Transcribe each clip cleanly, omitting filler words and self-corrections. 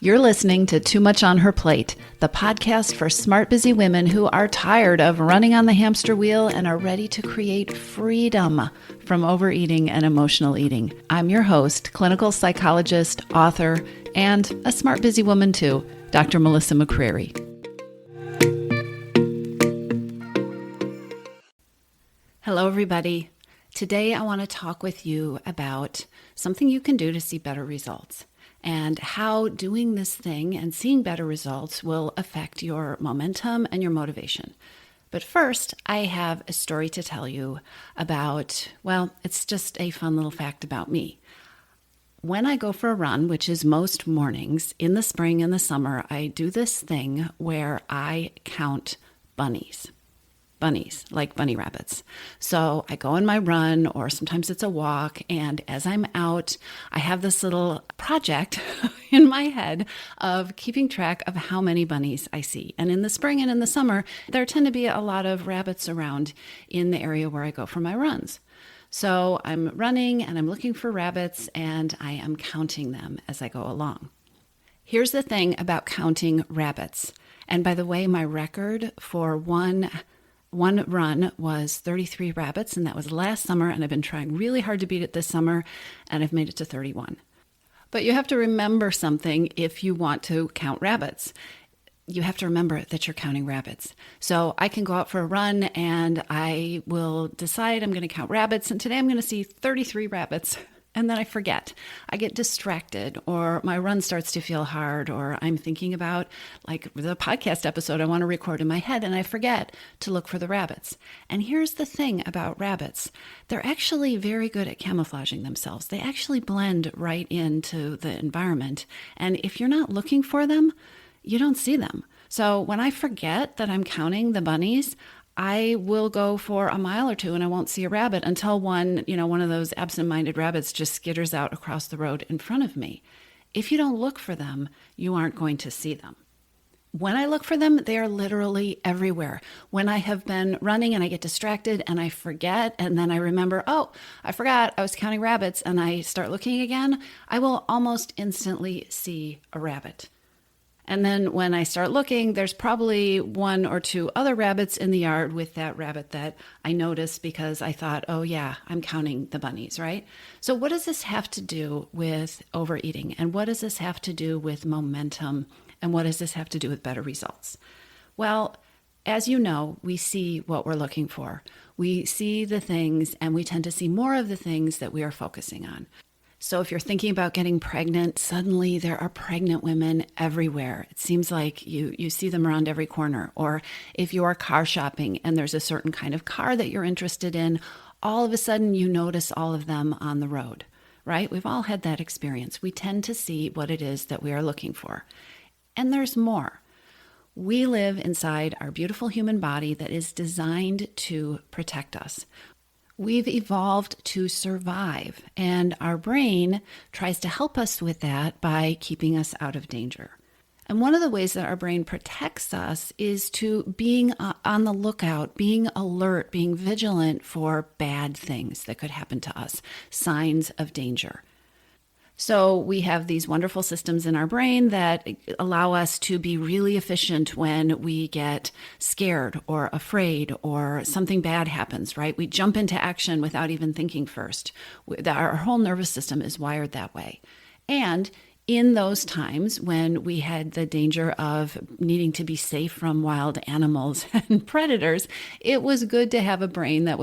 You're listening to Too Much on Her Plate, the podcast for smart, busy women who are tired of running on the hamster wheel and are ready to create freedom from overeating and emotional eating. I'm your host, clinical psychologist, author, and a smart, busy woman too, Dr. Melissa McCreary. Hello, everybody. Today, I want to talk with you about something you can do to see better results and how doing this thing and seeing better results will affect your momentum and your motivation. But first, I have a story to tell you about, well, it's just a fun little fact about me. When I go for a run, which is most mornings, in the spring and the summer, I do this thing where I count bunnies. Bunnies, like bunny rabbits. So I go on my run, or sometimes it's a walk, and as I'm out, I have this little project in my head of keeping track of how many bunnies I see. And in the spring and in the summer, there tend to be a lot of rabbits around in the area where I go for my runs. So I'm running and I'm looking for rabbits, and I am counting them as I go along. Here's the thing about counting rabbits. And by the way, my record for one run was 33 rabbits, and that was last summer, and I've been trying really hard to beat it this summer, and I've made it to 31. But you have to remember something if you want to count rabbits. You have to remember that you're counting rabbits. So I can go out for a run, and I will decide I'm going to count rabbits, and today I'm going to see 33 rabbits. And then I forget. I get distracted, or my run starts to feel hard, or I'm thinking about like the podcast episode I want to record in my head, and I forget to look for the rabbits. And here's the thing about rabbits. They're actually very good at camouflaging themselves. They actually blend right into the environment. And if you're not looking for them, you don't see them. So when I forget that I'm counting the bunnies, I will go for a mile or two and I won't see a rabbit until one of those absent-minded rabbits just skitters out across the road in front of me. If you don't look for them, you aren't going to see them. When I look for them, they are literally everywhere. When I have been running and I get distracted and I forget, and then I remember, oh, I forgot I was counting rabbits, and I start looking again, I will almost instantly see a rabbit. And then when I start looking, there's probably one or two other rabbits in the yard with that rabbit that I noticed because I thought, oh yeah, I'm counting the bunnies, right? So what does this have to do with overeating? And what does this have to do with momentum? And what does this have to do with better results? Well, as you know, we see what we're looking for. We see the things, and we tend to see more of the things that we are focusing on. So if you're thinking about getting pregnant, suddenly there are pregnant women everywhere. It seems like you see them around every corner. Or if you are car shopping and there's a certain kind of car that you're interested in, all of a sudden you notice all of them on the road, right? We've all had that experience. We tend to see what it is that we are looking for. And there's more. We live inside our beautiful human body that is designed to protect us. We've evolved to survive, and our brain tries to help us with that by keeping us out of danger. And one of the ways that our brain protects us is to being on the lookout, being alert, being vigilant for bad things that could happen to us, signs of danger. So we have these wonderful systems in our brain that allow us to be really efficient when we get scared or afraid or something bad happens, right? We jump into action without even thinking first. Our whole nervous system is wired that way. And in those times when we had the danger of needing to be safe from wild animals and predators, it was good to have a brain that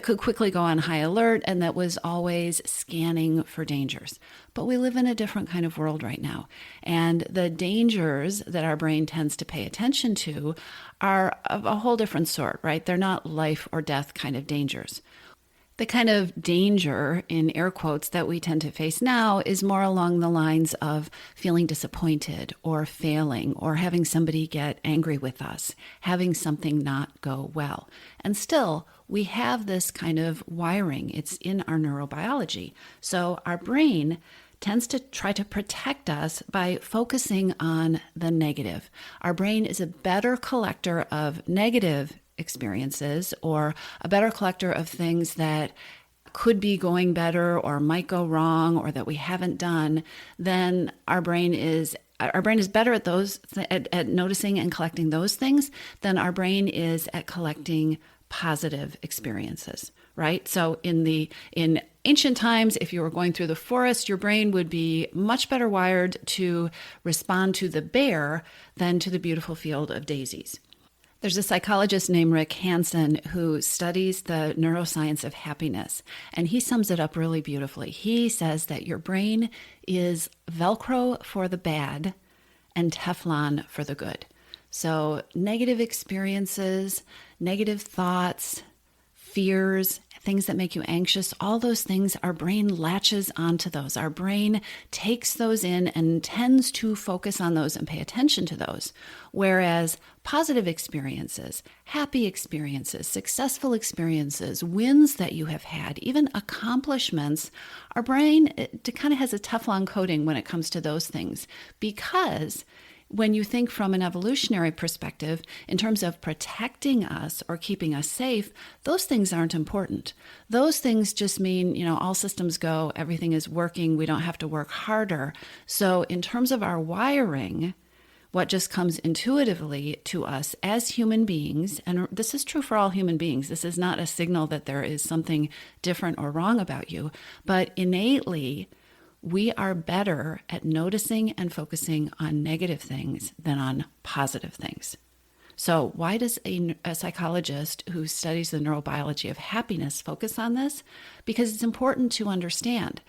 could quickly go on high alert and that was always scanning for dangers. But we live in a different kind of world right now. And the dangers that our brain tends to pay attention to are of a whole different sort, right? They're not life or death kind of dangers. The kind of danger, in air quotes, that we tend to face now is more along the lines of feeling disappointed or failing or having somebody get angry with us, having something not go well. And still, we have this kind of wiring. It's in our neurobiology. So our brain tends to try to protect us by focusing on the negative. Our brain is a better collector of negative experiences or a better collector of things that could be going better or might go wrong or that we haven't done, then our brain is better at those at noticing and collecting those things than our brain is at collecting positive experiences, right? So in ancient times, if you were going through the forest, your brain would be much better wired to respond to the bear than to the beautiful field of daisies. There's a psychologist named Rick Hansen who studies the neuroscience of happiness, and he sums it up really beautifully. He says that your brain is Velcro for the bad and Teflon for the good. So negative experiences, negative thoughts, fears, things that make you anxious, all those things, our brain latches onto those. Our brain takes those in and tends to focus on those and pay attention to those. Whereas positive experiences, happy experiences, successful experiences, wins that you have had, even accomplishments, our brain kind of has a Teflon coating when it comes to those things, because when you think from an evolutionary perspective, in terms of protecting us or keeping us safe, those things aren't important. Those things just mean, all systems go, everything is working, we don't have to work harder. So in terms of our wiring, what just comes intuitively to us as human beings, and this is true for all human beings, this is not a signal that there is something different or wrong about you, but innately, we are better at noticing and focusing on negative things than on positive things. So why does a psychologist who studies the neurobiology of happiness focus on this? Because it's important to understand.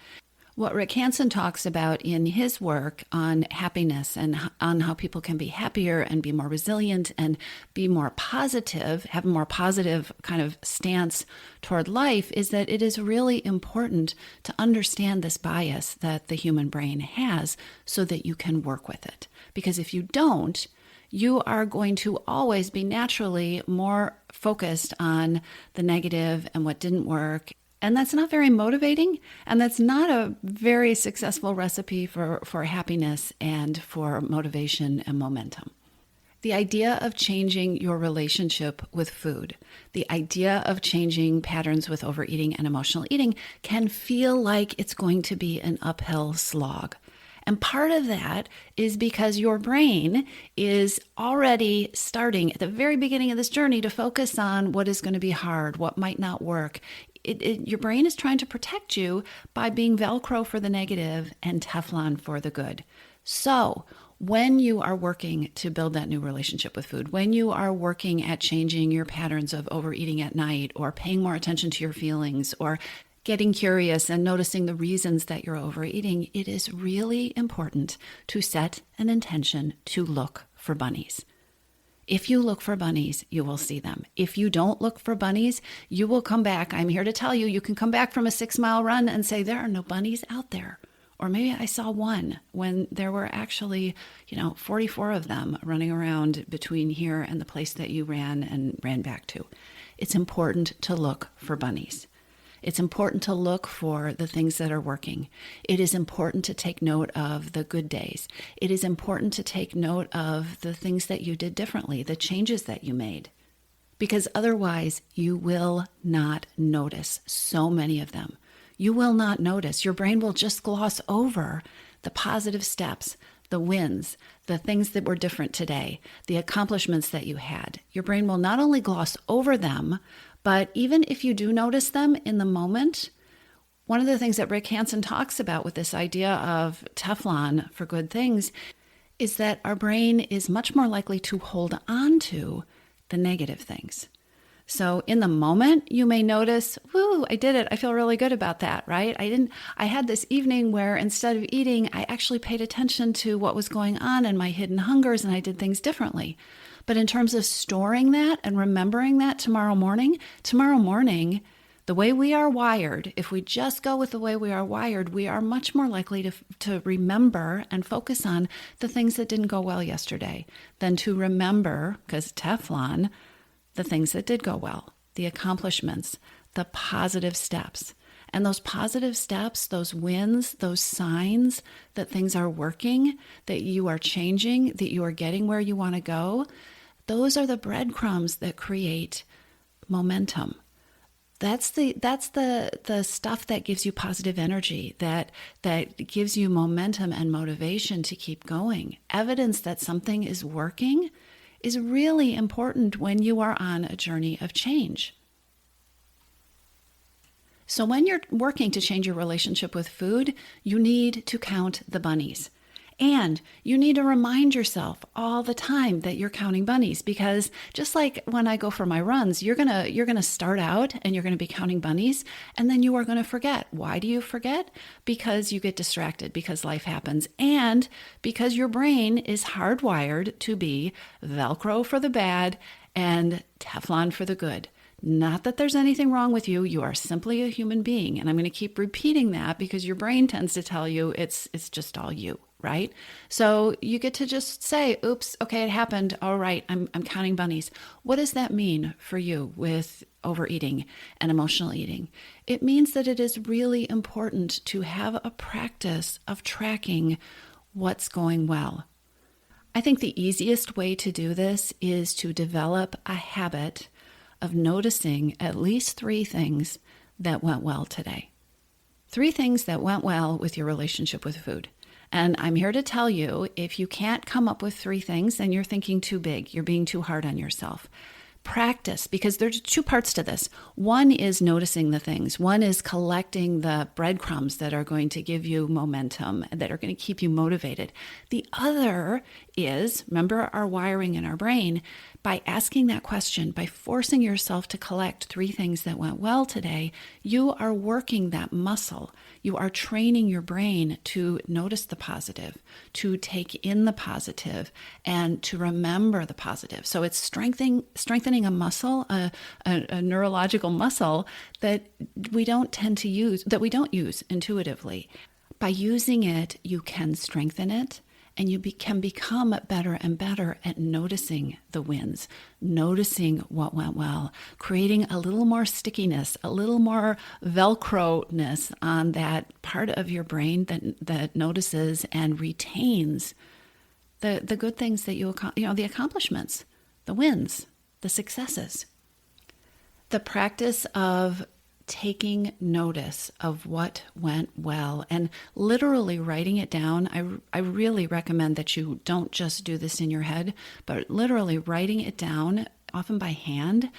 What Rick Hansen talks about in his work on happiness and on how people can be happier and be more resilient and be more positive, have a more positive kind of stance toward life, is that it is really important to understand this bias that the human brain has so that you can work with it. Because if you don't, you are going to always be naturally more focused on the negative and what didn't work. And that's not very motivating, and that's not a very successful recipe for happiness and for motivation and momentum. The idea of changing your relationship with food, the idea of changing patterns with overeating and emotional eating can feel like it's going to be an uphill slog. And part of that is because your brain is already starting at the very beginning of this journey to focus on what is going to be hard, what might not work. Your brain is trying to protect you by being Velcro for the negative and Teflon for the good. So when you are working to build that new relationship with food, when you are working at changing your patterns of overeating at night or paying more attention to your feelings or getting curious and noticing the reasons that you're overeating, it is really important to set an intention to look for bunnies. If you look for bunnies, you will see them. If you don't look for bunnies, you will come back. I'm here to tell you, you can come back from a 6-mile run and say, there are no bunnies out there. Or maybe I saw one when there were actually, 44 of them running around between here and the place that you ran back to. It's important to look for bunnies. It's important to look for the things that are working. It is important to take note of the good days. It is important to take note of the things that you did differently, the changes that you made. Because otherwise, you will not notice so many of them. You will not notice. Your brain will just gloss over the positive steps, the wins, the things that were different today, the accomplishments that you had. Your brain will not only gloss over them, but even if you do notice them in the moment, one of the things that Rick Hansen talks about with this idea of Teflon for good things is that our brain is much more likely to hold on to the negative things. So in the moment, you may notice, woo, I did it. I feel really good about that, right? I had this evening where instead of eating, I actually paid attention to what was going on and my hidden hungers, and I did things differently. But in terms of storing that and remembering that tomorrow morning, the way we are wired, if we just go with the way we are wired, we are much more likely to remember and focus on the things that didn't go well yesterday than to remember, because Teflon, the things that did go well, the accomplishments, the positive steps. And those positive steps, those wins, those signs that things are working, that you are changing, that you are getting where you want to go, those are the breadcrumbs that create momentum. That's the stuff that gives you positive energy, that gives you momentum and motivation to keep going. Evidence that something is working is really important when you are on a journey of change. So when you're working to change your relationship with food, you need to count the bunnies. And you need to remind yourself all the time that you're counting bunnies, because just like when I go for my runs, you're going to start out and you're going to be counting bunnies, and then you are going to forget. Why do you forget? Because you get distracted, because life happens, and because your brain is hardwired to be Velcro for the bad and Teflon for the good. Not that there's anything wrong with you. You are simply a human being. And I'm going to keep repeating that because your brain tends to tell you it's just all you, right? So you get to just say, oops, okay, it happened. All right, I'm counting bunnies. What does that mean for you with overeating and emotional eating? It means that it is really important to have a practice of tracking what's going well. I think the easiest way to do this is to develop a habit of noticing at least 3 things that went well today. 3 things that went well with your relationship with food. And I'm here to tell you, if you can't come up with 3 things, then you're thinking too big. You're being too hard on yourself. Practice, because there's 2 parts to this. One is noticing the things. One is collecting the breadcrumbs that are going to give you momentum, that are going to keep you motivated. The other is, remember our wiring in our brain, by asking that question, by forcing yourself to collect 3 things that went well today, you are working that muscle. You are training your brain to notice the positive, to take in the positive, and to remember the positive. So it's strengthening a muscle, a neurological muscle that we don't tend to use, that we don't use intuitively. By using it, you can strengthen it, and you can become better and better at noticing the wins, noticing what went well, creating a little more stickiness, a little more Velcro-ness on that part of your brain that notices and retains the good things that the accomplishments, the wins, the successes. The practice of taking notice of what went well and literally writing it down. I really recommend that you don't just do this in your head, but literally writing it down, often by hand,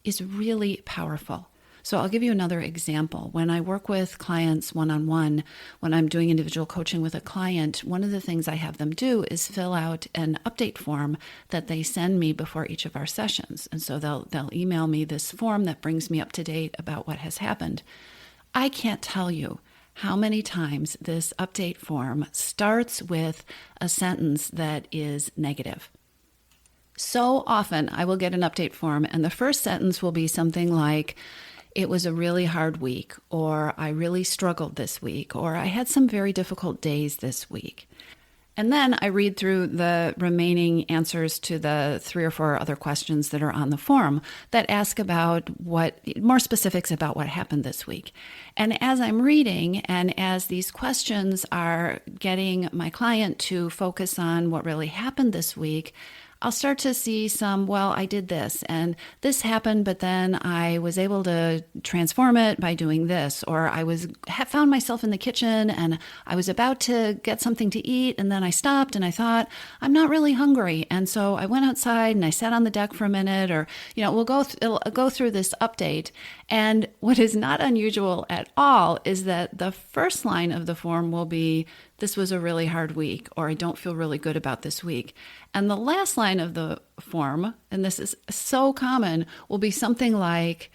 is really powerful. So I'll give you another example. When I work with clients one-on-one, when I'm doing individual coaching with a client, one of the things I have them do is fill out an update form that they send me before each of our sessions. And so they'll email me this form that brings me up to date about what has happened. I can't tell you how many times this update form starts with a sentence that is negative. So often I will get an update form and the first sentence will be something like, "It was a really hard week," or "I really struggled this week," or "I had some very difficult days this week." And then I read through the remaining answers to the 3 or 4 other questions that are on the form that ask about more specifics about what happened this week. And as I'm reading, and as these questions are getting my client to focus on what really happened this week, I'll start to see some, well, I did this and this happened, but then I was able to transform it by doing this, or I found myself in the kitchen and I was about to get something to eat and then I stopped and I thought, I'm not really hungry. And so I went outside and I sat on the deck for a minute, or, we'll go through this update. And what is not unusual at all is that the first line of the form will be, "This was a really hard week," or "I don't feel really good about this week." And the last line of the form, and this is so common, will be something like,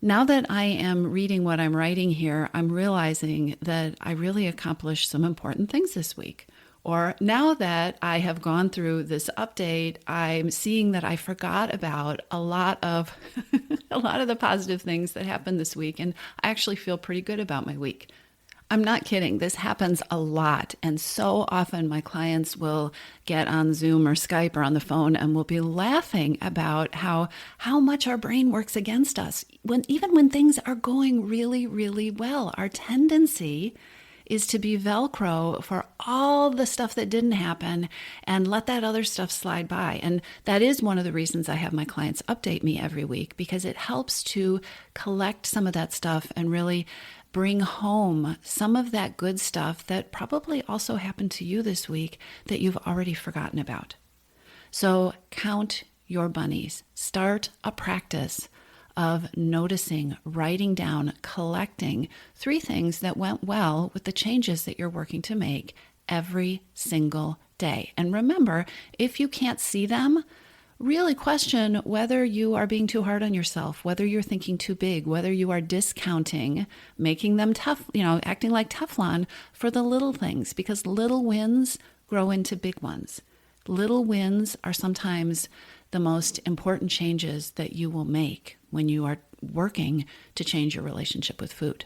"Now that I am reading what I'm writing here, I'm realizing that I really accomplished some important things this week." Or, "Now that I have gone through this update, I'm seeing that I forgot about a lot of a lot of the positive things that happened this week, and I actually feel pretty good about my week." I'm not kidding. This happens a lot. And so often my clients will get on Zoom or Skype or on the phone and will be laughing about how much our brain works against us. Even when things are going really, really well, our tendency is to be Velcro for all the stuff that didn't happen and let that other stuff slide by. And that is one of the reasons I have my clients update me every week, because it helps to collect some of that stuff and really bring home some of that good stuff that probably also happened to you this week that you've already forgotten about. So count your bunnies. Start a practice of noticing, writing down, collecting 3 things that went well with the changes that you're working to make every single day. And remember, if you can't see them, really question whether you are being too hard on yourself, whether you're thinking too big, whether you are discounting, making them tough, acting like Teflon for the little things, because little wins grow into big ones. Little wins are sometimes the most important changes that you will make when you are working to change your relationship with food.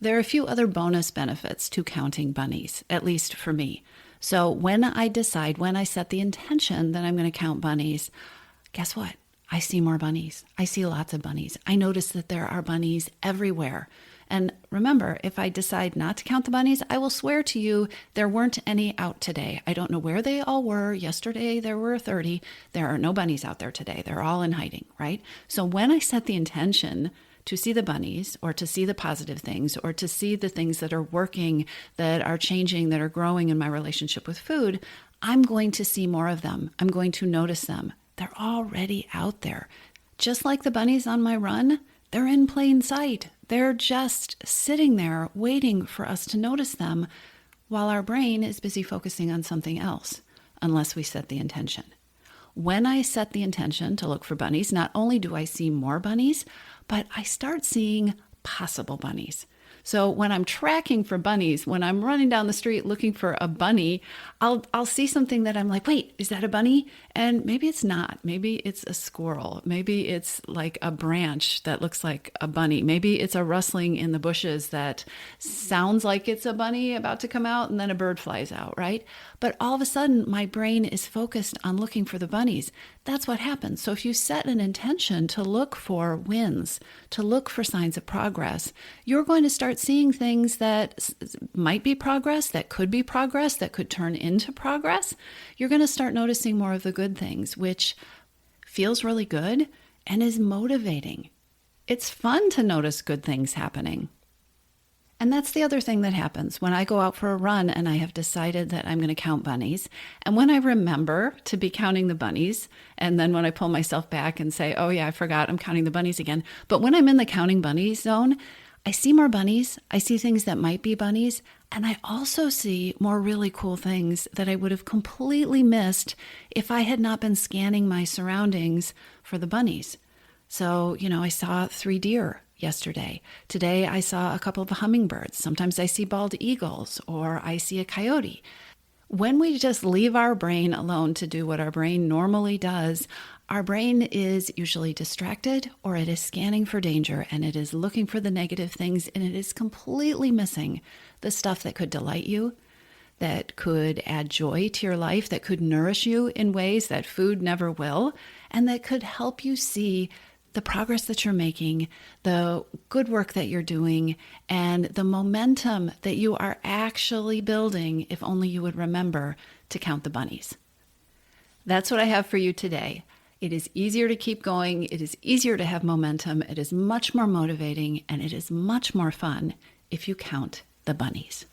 There are a few other bonus benefits to counting bunnies, at least for me. So when I set the intention that I'm going to count bunnies, guess what? I see more bunnies. I see lots of bunnies. I notice that there are bunnies everywhere. And remember, if I decide not to count the bunnies, I will swear to you there weren't any out today. I don't know where they all were. Yesterday there were 30. There are no bunnies out there today. They're all in hiding, right? So when I set the intention to see the bunnies, or to see the positive things, or to see the things that are working, that are changing, that are growing in my relationship with food, I'm going to see more of them. I'm going to notice them. They're already out there. Just like the bunnies on my run, they're in plain sight. They're just sitting there waiting for us to notice them while our brain is busy focusing on something else, unless we set the intention. When I set the intention to look for bunnies, not only do I see more bunnies, but I start seeing possible bunnies. So when I'm tracking for bunnies, when I'm running down the street looking for a bunny, I'll see something that I'm like, wait, is that a bunny? And maybe it's not. Maybe it's a squirrel. Maybe it's like a branch that looks like a bunny. Maybe it's a rustling in the bushes that sounds like it's a bunny about to come out, and then a bird flies out, right? But all of a sudden, my brain is focused on looking for the bunnies. That's what happens. So if you set an intention to look for wins, to look for signs of progress, you're going to start seeing things that might be progress, that could be progress, that could turn into progress. You're going to start noticing more of the good things, which feels really good and is motivating. It's fun to notice good things happening. And that's the other thing that happens when I go out for a run and I have decided that I'm going to count bunnies. And when I remember to be counting the bunnies, and then when I pull myself back and say, oh yeah, I forgot, I'm counting the bunnies again. But when I'm in the counting bunnies zone, I see more bunnies. I see things that might be bunnies. And I also see more really cool things that I would have completely missed if I had not been scanning my surroundings for the bunnies. So, I saw 3 deer yesterday. Today, I saw a couple of hummingbirds. Sometimes I see bald eagles, or I see a coyote. When we just leave our brain alone to do what our brain normally does, our brain is usually distracted, or it is scanning for danger, and it is looking for the negative things, and it is completely missing the stuff that could delight you, that could add joy to your life, that could nourish you in ways that food never will, and that could help you see the progress that you're making, the good work that you're doing, and the momentum that you are actually building if only you would remember to count the bunnies. That's what I have for you today. It is easier to keep going. It is easier to have momentum. It is much more motivating, and it is much more fun if you count the bunnies.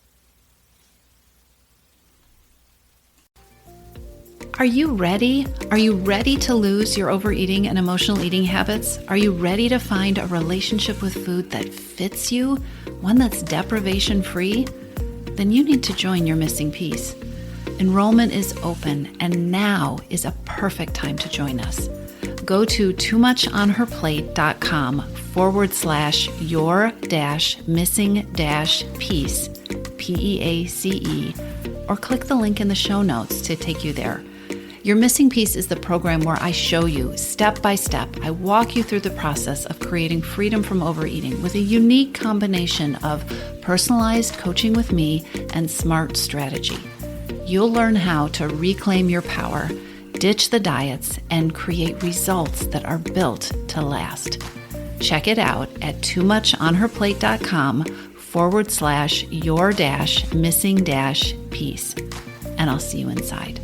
Are you ready? Are you ready to lose your overeating and emotional eating habits? Are you ready to find a relationship with food that fits you, one that's deprivation-free? Then you need to join your missing piece. Enrollment is open, and now is a perfect time to join us. Go to toomuchonherplate.com/your-missing-piece, PEACE, or click the link in the show notes to take you there. Your Missing Piece is the program where I show you step by step. I walk you through the process of creating freedom from overeating with a unique combination of personalized coaching with me and smart strategy. You'll learn how to reclaim your power, ditch the diets, and create results that are built to last. Check it out at toomuchonherplate.com bunnies.com/your-missing-piece. And I'll see you inside.